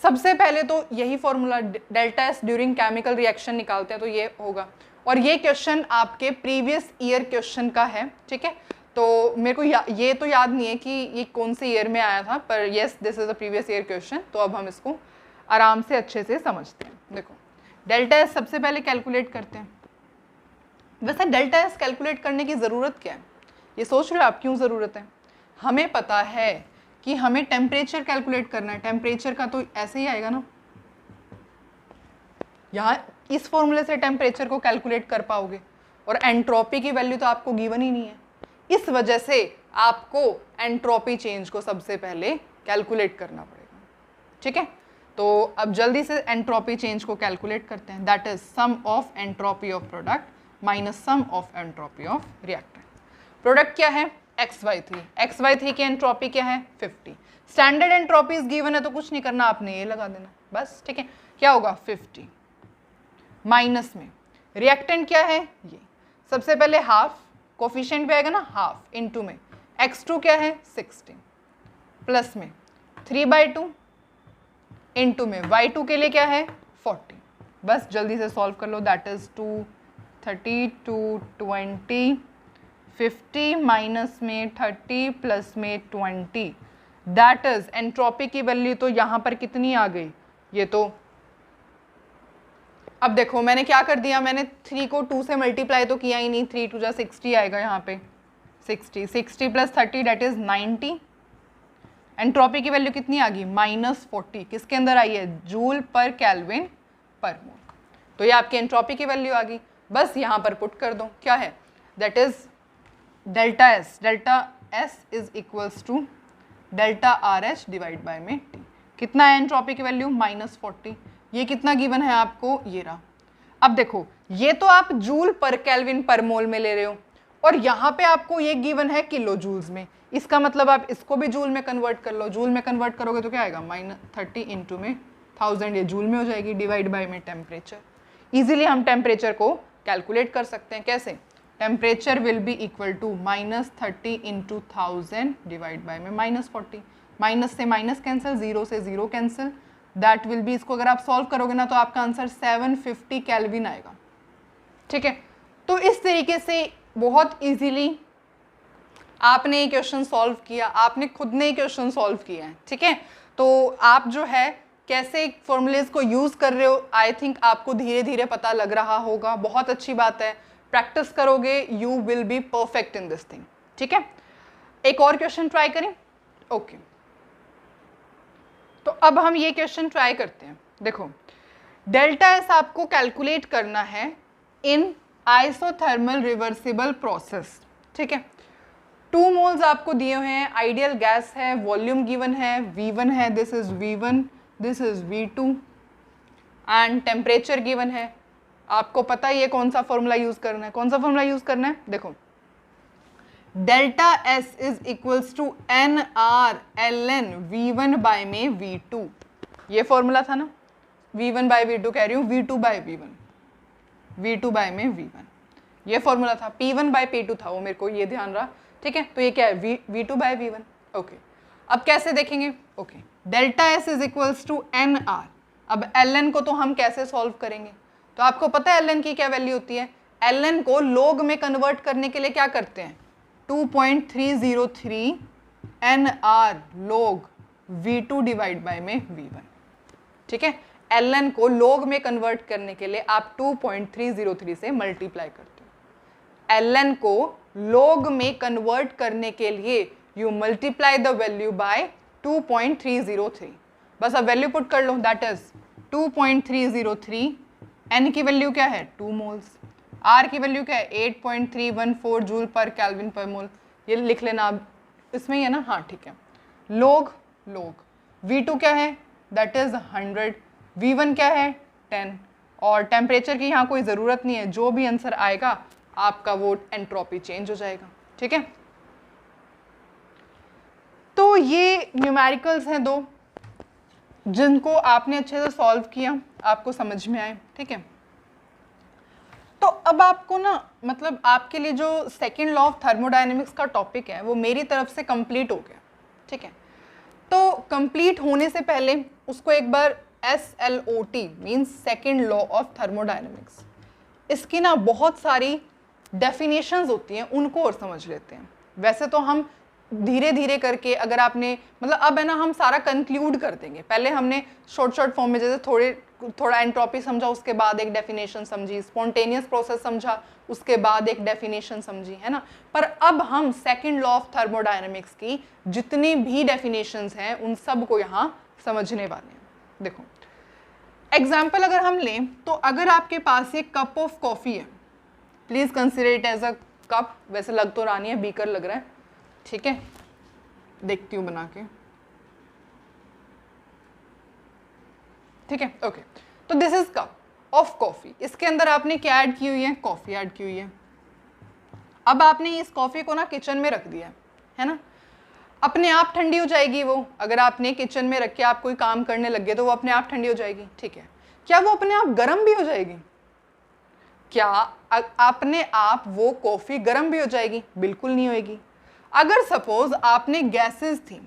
सबसे पहले तो यही formula delta S during chemical reaction निकालते हैं तो ये होगा। और ये क्वेश्चन आपके प्रीवियस ईयर क्वेश्चन का है। ठीक है, तो मेरे को ये तो याद नहीं है कि ये कौन से ईयर में आया था, पर yes this is a previous year question. तो अब हम इसको आराम से अच्छे से समझते हैं। देखो, डेल्टा एस सबसे पहले कैलकुलेट करते हैं। वैसे डेल्टा एस कैलकुलेट करने की ज़रूरत क्या है? ये सोच रहे हो आप क्यों ज़रूरत है? हमें पता है कि हमें टेम्परेचर कैलकुलेट करना है। टेम्परेचर का तो ऐसे ही आएगा ना, यहाँ इस फॉर्मूले से टेम्परेचर को कैलकुलेट कर पाओगे, और एंट्रोपी की वैल्यू तो आपको गिवन ही नहीं है। इस वजह से आपको एंट्रोपी चेंज को सबसे पहले कैलकुलेट करना पड़ेगा। ठीक है, तो अब जल्दी से एंट्रोपी चेंज को कैलकुलेट करते हैं। That is sum of entropy of product minus sum of entropy of reactant. Product क्या है? XY3। XY3 की एंट्रोपी क्या है? 50। स्टैंडर्ड एंट्रोपीज गिवन है तो कुछ नहीं करना, आपने ये लगा देना बस। ठीक है, क्या होगा? 50 माइनस में रिएक्टेंट क्या है? ये सबसे पहले हाफ, कोफिशिएंट पे आएगा ना हाफ, इनटू में x2 क्या है? 16, प्लस में 3/2 इनटू में y2 के लिए क्या है? 40। बस जल्दी से सॉल्व कर लो। दैट इज 2 30 2 20 50 माइनस में 30 प्लस में 20। दैट इज एंट्रोपी की वैल्यू तो यहाँ पर कितनी आ गई? ये तो अब देखो मैंने क्या कर दिया, मैंने 3 को 2 से मल्टीप्लाई तो किया ही नहीं। 3 2 जा 60 आएगा यहाँ पे, 60 60 प्लस 30 डेट इज 90। एंट्रोपी की वैल्यू कितनी आ गई? -40। किसके अंदर आई है? जूल पर केल्विन पर मोल। तो ये आपकी एंट्रोपी की वैल्यू आ गई। बस यहाँ पर पुट कर दो, क्या है? That is delta S is equals to delta R H divide by में टी। कितना है एंट्रोपी की वैल्यू? -40। ये कितना गिवन है आपको? ये रहा। अब देखो, ये तो आप जूल पर केल्विन पर मोल में ले रहे हो, और यहाँ पे आपको ये गिवन है किलो जूल्स में। इसका मतलब आप इसको भी जूल में कन्वर्ट कर लो। जूल में कन्वर्ट करोगे तो क्या आएगा? -30 इंटू में 1000, ये जूल में हो जाएगी, डिवाइड बाय में टेम्परेचर। इजीली हम टेम्परेचर को कैलकुलेट कर सकते हैं। कैसे? Temperature will be equal to -30 into 1000 divide by में -40। माइनस से माइनस कैंसिल, 0 से 0 कैंसिल। दैट विल बी, इसको अगर आप सॉल्व करोगे ना तो आपका आंसर 750 केल्विन आएगा। ठीक है, तो इस तरीके से बहुत इजीली आपने ये क्वेश्चन सॉल्व किया, आपने खुद ने ये क्वेश्चन सॉल्व किया है। ठीक है, तो आप जो है कैसे फॉर्मूलेज को यूज़ कर रहे हो, आई थिंक आपको धीरे धीरे पता लग रहा होगा। बहुत अच्छी बात है, प्रैक्टिस करोगे you will be perfect in this thing. ठीक है, एक और क्वेश्चन ट्राई करें। ओके, तो अब हम ये क्वेश्चन ट्राई करते हैं। देखो, डेल्टा एस आपको कैलकुलेट करना है इन आइसोथर्मल रिवर्सिबल प्रोसेस। ठीक है, 2 मोल्स आपको दिए हुए हैं, आइडियल गैस है, वॉल्यूम गिवन है, V1 है, this is V1, this is V2 and temperature given है। आपको पता ही है कौन सा फॉर्मूला यूज करना है। कौन सा फॉर्मूला यूज करना है? देखो, delta S is equals to NR/ln V1 by में V2। ये फॉर्मूला था ना, V1 बाय V2 कह रही हूँ, V2 bye V1, V2 by में V1, ये फॉर्मूला था। P1 बाय P2 था वो, मेरे को ये ध्यान रहा। ठीक है, तो ये क्या है? V2 bye V1। ओके, अब कैसे देखेंगे? Okay, delta S is equals to NR। अब ln को तो हम कैसे सॉल्व करेंगे? तो आपको पता है ln की क्या वैल्यू होती है? ln को log में कन्वर्ट करने के लिए क्या करते हैं? 2.303 NR log V2 divide by में V1। ठीक है, ln को log में कन्वर्ट करने के लिए आप 2.303 से मल्टीप्लाई करते हो। ln को log में कन्वर्ट करने के लिए you multiply the value by 2.303। बस अब वैल्यू पुट कर लो, दैट इज 2.303। n की वैल्यू क्या है? 2 मोल्स। r की वैल्यू क्या है? 8.314 जूल पर केल्विन पर मोल। ये लिख लेना आप, इसमें ही है ना? हाँ ठीक है। log V2 क्या है? That is 100। V1 क्या है? 10। और टेम्परेचर की यहाँ कोई ज़रूरत नहीं है, जो भी आंसर आएगा आपका वो एंट्रोपी चेंज हो जाएगा। ठीक है, तो ये न्यूमेरिकल्स हैं 2 जिनको आपने अच्छे से सॉल्व किया, आपको समझ में आए। ठीक है, तो अब आपको ना, मतलब आपके लिए जो सेकेंड लॉ ऑफ थर्मोडायनेमिक्स का टॉपिक है वो मेरी तरफ से कंप्लीट हो गया। ठीक है, तो कंप्लीट होने से पहले उसको एक बार SLOT means second law of thermodynamics, इसकी ना बहुत सारी डेफिनेशंस होती हैं, उनको और समझ लेते हैं। वैसे तो हम धीरे धीरे करके, अगर आपने मतलब अब है ना, हम सारा कंक्लूड कर देंगे। पहले हमने शॉर्ट फॉर्म में जैसे थोड़ा एंट्रोपी समझा, उसके बाद एक डेफिनेशन समझी, स्पॉन्टेनियस प्रोसेस समझा, उसके बाद एक डेफिनेशन समझी, है ना। पर अब हम सेकेंड लॉ ऑफ थर्मोडायनेमिक्स की जितनी भी डेफिनेशंस हैं उन सब को यहाँ समझने वाले हैं। देखो, एग्जाम्पल अगर हम लें तो अगर आपके पास एक कप ऑफ कॉफ़ी है, please consider it as a cup. वैसे लग तो रानी है, बीकर लग रहा है। ठीक है, देखती हूँ बना के। ठीक है, ओके, तो this is cup of coffee. इसके अंदर आपने क्या ऐड की हुई है? कॉफ़ी ऐड की हुई है। अब आपने इस कॉफ़ी को ना किचन में रख दिया है ना, अपने आप ठंडी हो जाएगी वो। अगर आपने किचन में रख के आप कोई काम करने लग गए तो वो अपने आप ठंडी हो जाएगी। ठीक है, क्या वो अपने आप गर्म भी हो जाएगी? क्या अपने आप वो कॉफ़ी गर्म भी हो जाएगी? बिल्कुल नहीं होएगी। अगर सपोज आपने गैसेस थी,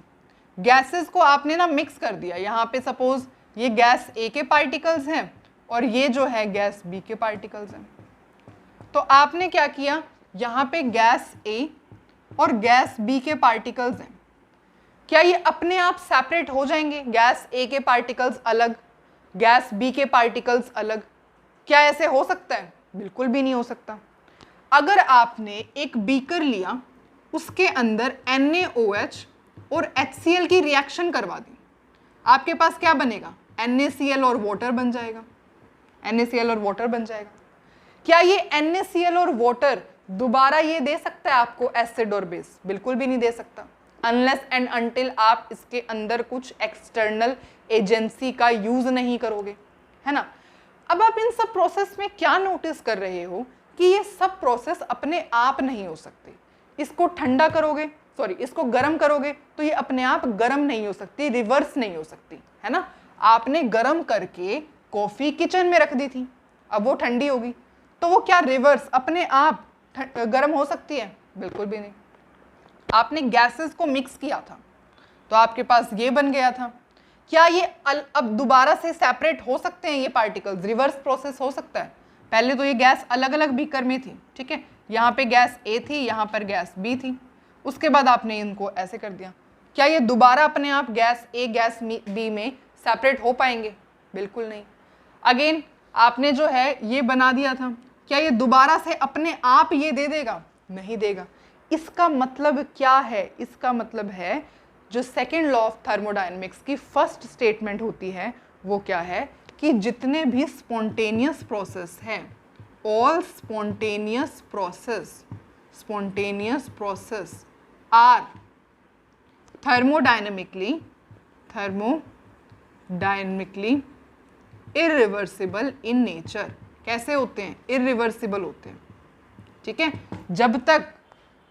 गैसेस को आपने ना मिक्स कर दिया, यहाँ पे सपोज ये गैस ए के पार्टिकल्स हैं और ये जो है गैस बी के पार्टिकल्स हैं, तो आपने क्या किया, यहाँ पे गैस ए और गैस बी के पार्टिकल्स हैं, क्या ये अपने आप सेपरेट हो जाएंगे? गैस ए के पार्टिकल्स अलग, गैस बी के पार्टिकल्स अलग, क्या ऐसे हो सकता है? बिल्कुल भी नहीं हो सकता। अगर आपने एक बीकर लिया, उसके अंदर NaOH और HCl की रिएक्शन करवा दी, आपके पास क्या बनेगा? NaCl और वाटर बन जाएगा। NaCl और वाटर बन जाएगा। क्या ये NaCl और वाटर दोबारा ये दे सकता है आपको एसिड और बेस? बिल्कुल भी नहीं दे सकता, अनलेस एंड अनटिल आप इसके अंदर कुछ एक्सटर्नल एजेंसी का यूज नहीं करोगे, है ना। अब आप इन सब प्रोसेस में क्या नोटिस कर रहे हो कि ये सब प्रोसेस अपने आप नहीं हो सकती। इसको ठंडा करोगे, सॉरी इसको गर्म करोगे तो ये अपने आप गर्म नहीं हो सकती, रिवर्स नहीं हो सकती, है ना। आपने गर्म करके कॉफी किचन में रख दी थी, अब वो ठंडी होगी तो वो क्या रिवर्स अपने आप गर्म हो सकती है? बिल्कुल भी नहीं। आपने गैसेस को मिक्स किया था तो आपके पास ये बन गया था, क्या ये अब दोबारा से सेपरेट हो सकते हैं ये पार्टिकल्स? रिवर्स प्रोसेस हो सकता है। पहले तो ये गैस अलग अलग बीकर में थी, ठीक है, यहाँ पे गैस ए थी, यहाँ पर गैस बी थी, उसके बाद आपने इनको ऐसे कर दिया, क्या ये दोबारा अपने आप गैस ए गैस बी में सेपरेट हो पाएंगे? बिल्कुल नहीं। अगेन आपने जो है ये बना दिया था, क्या ये दोबारा से अपने आप ये दे देगा? नहीं देगा। इसका मतलब क्या है? इसका मतलब है जो सेकेंड लॉ ऑफ थर्मोडायनेमिक्स की फर्स्ट स्टेटमेंट होती है वो क्या है कि जितने भी स्पॉन्टेनियस प्रोसेस हैं, all spontaneous process are thermodynamically irreversible in nature. कैसे होते हैं? इरिवर्सिबल होते हैं। ठीक है, जब तक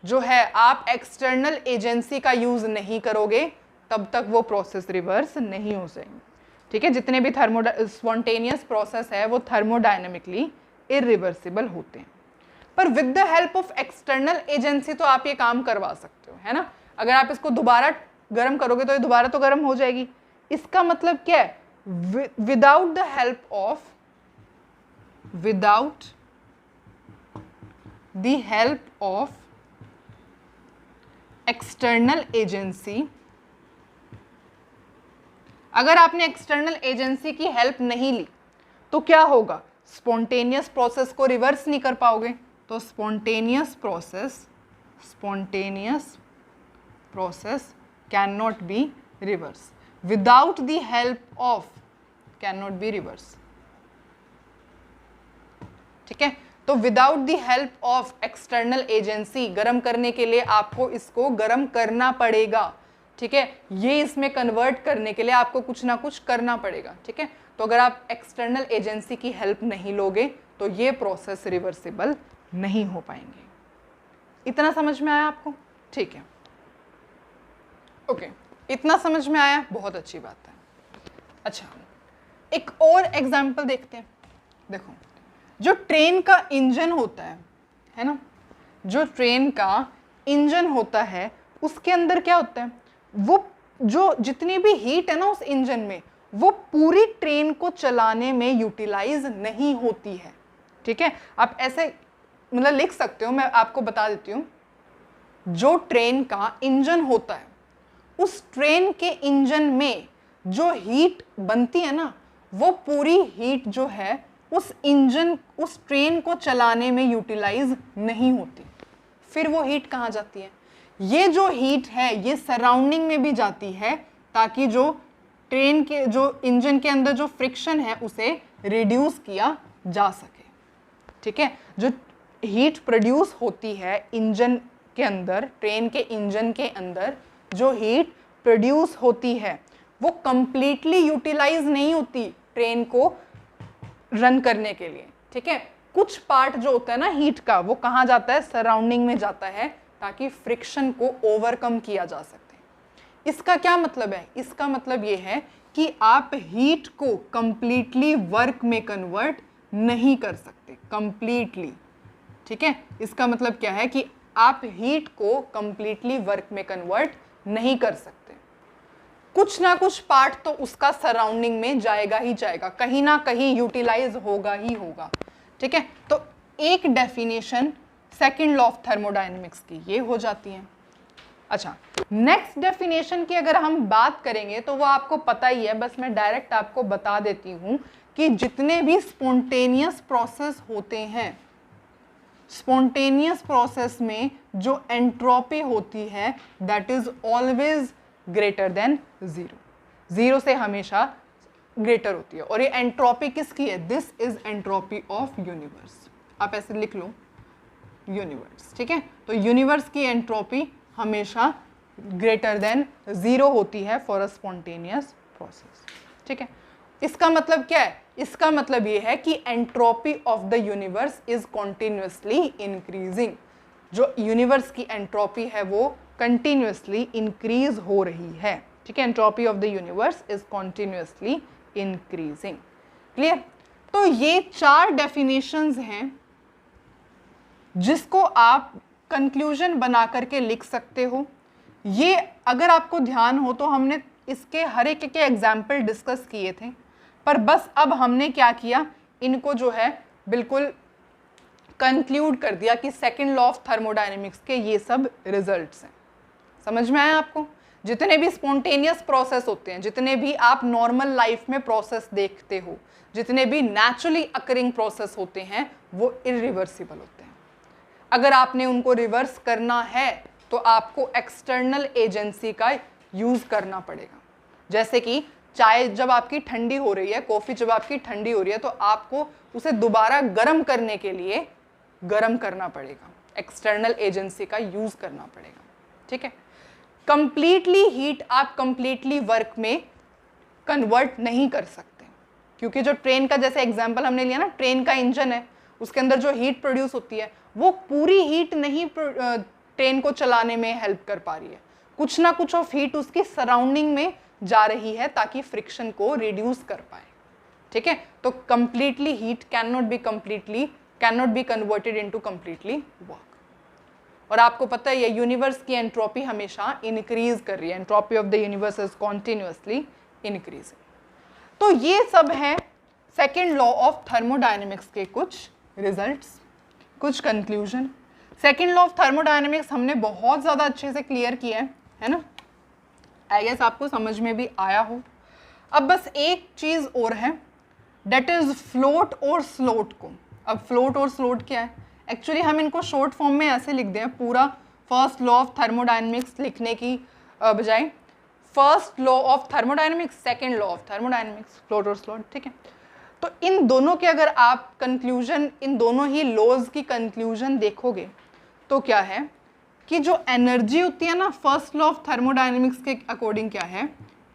जो है आप एक्सटर्नल एजेंसी का यूज नहीं करोगे तब तक वो प्रोसेस रिवर्स नहीं हो जाएंगे। ठीक है, जितने भी स्पॉन्टेनियस प्रोसेस है वो थर्मोडायनेमिकली इरिवर्सिबल होते हैं। पर with the help of external agency तो आप ये काम करवा सकते हो, है ना। अगर आप इसको दोबारा गर्म करोगे तो ये दोबारा तो गर्म हो जाएगी। इसका मतलब क्या है? Without the help of external agency, अगर आपने एक्सटर्नल एजेंसी की हेल्प नहीं ली तो क्या होगा? स्पॉन्टेनियस प्रोसेस को रिवर्स नहीं कर पाओगे। तो spontaneous process can not be reverse without the help of, can not be reverse. ठीक है, तो without the help of external agency गर्म करने के लिए आपको इसको गर्म करना पड़ेगा। ठीक है, ये इसमें कन्वर्ट करने के लिए आपको कुछ ना कुछ करना पड़ेगा। ठीक है, तो अगर आप एक्सटर्नल एजेंसी की हेल्प नहीं लोगे तो ये प्रोसेस रिवर्सिबल नहीं हो पाएंगे। इतना समझ में आया आपको? ठीक है, ओके, इतना समझ में आया, बहुत अच्छी बात है। अच्छा, एक और एग्जाम्पल देखते हैं। देखो, जो ट्रेन का इंजन होता है ना, जो ट्रेन का इंजन होता है उसके अंदर क्या होता है? वो जो जितनी भी हीट है ना उस इंजन में, वो पूरी ट्रेन को चलाने में यूटिलाइज नहीं होती है। ठीक है, आप ऐसे मतलब लिख सकते हो, मैं आपको बता देती हूँ। जो ट्रेन का इंजन होता है उस ट्रेन के इंजन में जो हीट बनती है ना, वो पूरी हीट जो है उस ट्रेन को चलाने में यूटिलाइज नहीं होती। फिर वो हीट कहाँ जाती है? ये जो हीट है ये सराउंडिंग में भी जाती है ताकि जो ट्रेन के जो इंजन के अंदर जो फ्रिक्शन है उसे रिड्यूस किया जा सके। ठीक है, जो हीट प्रोड्यूस होती है इंजन के अंदर, ट्रेन के इंजन के अंदर जो हीट प्रोड्यूस होती है वो कंप्लीटली यूटिलाइज नहीं होती ट्रेन को रन करने के लिए। ठीक है, कुछ पार्ट जो होता है ना हीट का, वो कहाँ जाता है? सराउंडिंग में जाता है ताकि फ्रिक्शन को ओवरकम किया जा सके। इसका क्या मतलब है? इसका मतलब ये है कि आप हीट को कंप्लीटली वर्क में कन्वर्ट नहीं कर सकते, कंप्लीटली। ठीक है, इसका मतलब क्या है कि आप हीट को कंप्लीटली वर्क में कन्वर्ट नहीं कर सकते। कुछ ना कुछ पार्ट तो उसका सराउंडिंग में जाएगा ही जाएगा, कहीं ना कहीं यूटिलाइज होगा ही होगा। ठीक है, तो एक definition second law of thermodynamics की ये हो जाती है। अच्छा, नेक्स्ट डेफिनेशन की अगर हम बात करेंगे तो वो आपको पता ही है, बस मैं डायरेक्ट आपको बता देती हूँ कि जितने भी स्पॉन्टेनियस प्रोसेस होते हैं, स्पॉन्टेनियस प्रोसेस में जो एंट्रोपी होती है that is always greater than zero, zero से हमेशा ग्रेटर होती है। और ये एंट्रोपी किसकी है? This is entropy of universe. आप ऐसे लिख लो, यूनिवर्स। ठीक है, तो यूनिवर्स की एंट्रोपी हमेशा ग्रेटर देन जीरो होती है फॉर अ स्पॉन्टेनियस प्रोसेस। ठीक है, इसका मतलब क्या है? इसका मतलब ये है कि entropy of the universe is continuously increasing. जो यूनिवर्स की एंट्रोपी है वो कंटिन्यूसली इंक्रीज हो रही है। ठीक है, entropy of the universe is continuously increasing. Clear? तो ये 4 डेफिनेशंस हैं जिसको आप कंक्लूजन बना करके लिख सकते हो। ये अगर आपको ध्यान हो तो हमने इसके हर एक के एग्जाम्पल डिस्कस किए थे, पर बस अब हमने क्या किया, इनको जो है बिल्कुल कंक्लूड कर दिया कि सेकंड लॉ ऑफ थर्मोडायनेमिक्स के ये सब रिजल्ट्स हैं। समझ में आया आपको? जितने भी स्पॉन्टेनियस प्रोसेस होते हैं, जितने भी आप नॉर्मल लाइफ में प्रोसेस देखते हो, जितने भी नेचुरली अकरिंग प्रोसेस होते हैं, वो इरिवर्सिबल होते हैं। अगर आपने उनको रिवर्स करना है तो आपको एक्सटर्नल एजेंसी का यूज़ करना पड़ेगा। जैसे कि चाय जब आपकी ठंडी हो रही है, कॉफ़ी जब आपकी ठंडी हो रही है, तो आपको उसे दोबारा गर्म करने के लिए गर्म करना पड़ेगा, एक्सटर्नल एजेंसी का यूज़ करना पड़ेगा। ठीक है, कंप्लीटली हीट आप कंप्लीटली वर्क में कन्वर्ट नहीं कर सकते, क्योंकि जो ट्रेन का जैसे एग्जांपल हमने लिया ना, ट्रेन का इंजन है, उसके अंदर जो हीट प्रोड्यूस होती है वो पूरी हीट नहीं ट्रेन को चलाने में हेल्प कर पा रही है। कुछ ना कुछ ऑफ हीट उसकी सराउंडिंग में जा रही है ताकि फ्रिक्शन को रिड्यूस कर पाए। ठीक है, तो completely heat can not be converted into completely work. और आपको पता है ये यूनिवर्स की एंट्रोपी हमेशा इंक्रीज कर रही है, entropy of the universe is continuously increasing. तो ये सब है सेकेंड लॉ ऑफ थर्मोडायनेमिक्स के कुछ रिजल्ट्स, कुछ conclusion. Second law of thermodynamics हमने बहुत ज़्यादा अच्छे से क्लियर किया है ना, आई गेस आपको समझ में भी आया हो। अब बस एक चीज़ और है, डेट इज़ फ्लोट और स्लोट को। अब फ्लोट और स्लोट क्या है, एक्चुअली हम इनको शॉर्ट फॉर्म में ऐसे लिख दें, पूरा फर्स्ट लॉ ऑफ थर्मोडायनेमिक्स लिखने की बजाय first law of thermodynamics, second law of thermodynamics, float और स्लोट। ठीक है, तो इन दोनों के अगर आप कंक्लूजन, इन दोनों ही लॉज की कंक्लूजन देखोगे तो क्या है कि जो एनर्जी होती है ना, फर्स्ट लॉ ऑफ थर्मोडायनेमिक्स के अकॉर्डिंग क्या है,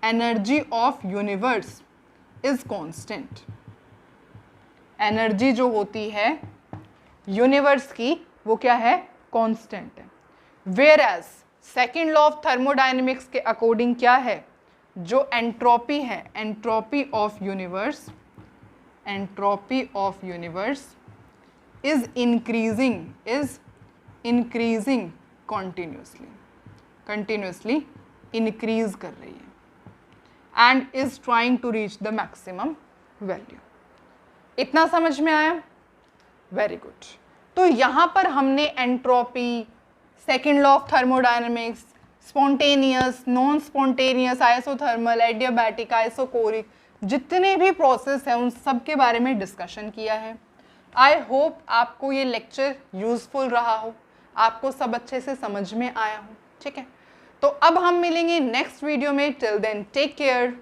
energy of universe is constant. Energy जो होती है यूनिवर्स की वो क्या है, कांस्टेंट है। Whereas second law of thermodynamics के अकॉर्डिंग क्या है, जो एंट्रोपी है, entropy of universe, entropy of universe is increasing continuously increase कर रही है and is trying to reach the maximum value. इतना समझ में आया? Very good. तो यहाँ पर हमने entropy, second law of thermodynamics, spontaneous, non spontaneous, isothermal, adiabatic, isochoric, जितने भी प्रोसेस हैं उन सब के बारे में डिस्कशन किया है। आई होप आपको ये लेक्चर यूजफुल रहा हो, आपको सब अच्छे से समझ में आया हो। ठीक है, तो अब हम मिलेंगे नेक्स्ट वीडियो में। Till then take care.